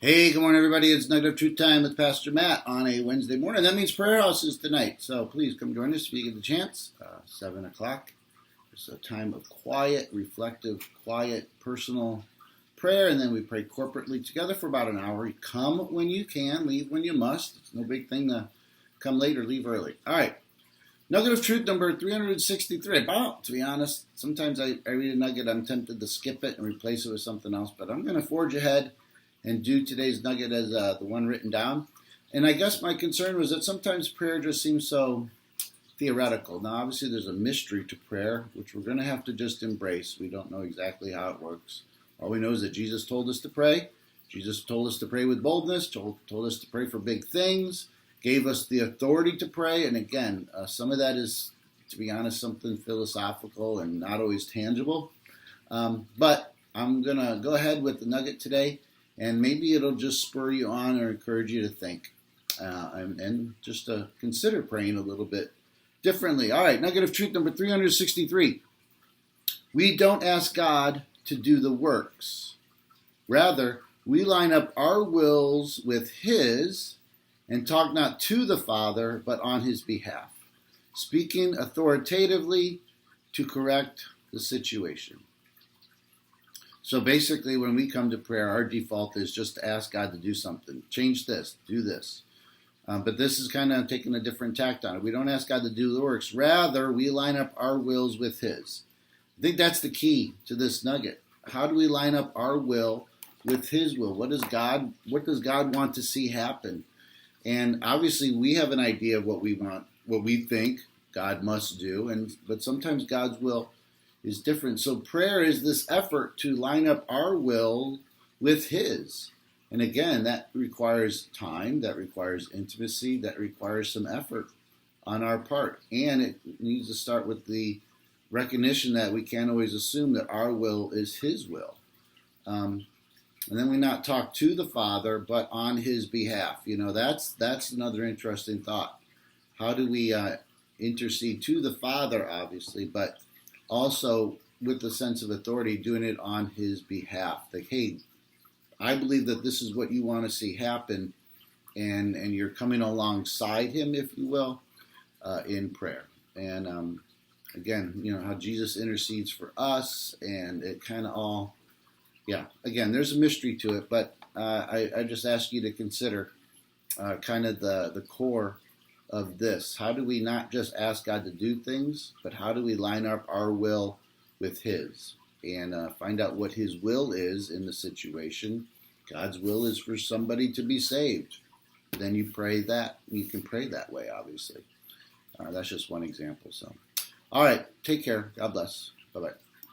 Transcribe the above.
Hey, good morning, everybody. It's Nugget of Truth Time with Pastor Matt on a Wednesday morning. That means prayer houses tonight. So please come join us if you get the chance. 7 o'clock. It's a time of quiet, reflective, quiet, personal prayer. And then we pray corporately together for about an hour. Come when you can, leave when you must. It's no big thing to come late or leave early. All right. Nugget of Truth number 363. Well, to be honest, sometimes I read a nugget, I'm tempted to skip it and replace it with something else. But I'm going to forge ahead and do today's nugget as the one written down. And I guess my concern was that sometimes prayer just seems so theoretical. Now, obviously, there's a mystery to prayer, which we're going to have to just embrace. We don't know exactly how it works. All we know is that Jesus told us to pray. Jesus told us to pray with boldness, told us to pray for big things, gave us the authority to pray. And again, some of that is, to be honest, something philosophical and not always tangible. But I'm going to go ahead with the nugget today. And maybe it'll just spur you on or encourage you to think and just to consider praying a little bit differently. All right, nugget of truth number 363. We don't ask God to do the works. Rather, we line up our wills with His and talk not to the Father, but on His behalf, speaking authoritatively to correct the situation. So basically, when we come to prayer, our default is just to ask God to do something. Change this, do this. But this is kind of taking a different tact on it. We don't ask God to do the works. Rather, we line up our wills with His. I think that's the key to this nugget. How do we line up our will with His will? What does God want to see happen? And obviously, we have an idea of what we want, what we think God must do. But sometimes God's will is different. So prayer is this effort to line up our will with His. And again, that requires time, that requires intimacy, that requires some effort on our part. And it needs to start with the recognition that we can't always assume that our will is His will. And then we not talk to the Father, but on His behalf. You know, that's another interesting thought. How do we intercede to the Father, obviously, but also with the sense of authority, doing it on His behalf. Like, hey, I believe that this is what you want to see happen, and you're coming alongside Him, if you will, in prayer. And again, you know, how Jesus intercedes for us, and it kind of all, again, there's a mystery to it, but I just ask you to consider kind of the core of this. How do we not just ask God to do things, but how do we line up our will with His and find out what His will is in the situation? God's will is for somebody to be saved. Then you pray that. You can pray that way, obviously. That's just one example. So, all right, take care. God bless. Bye-bye.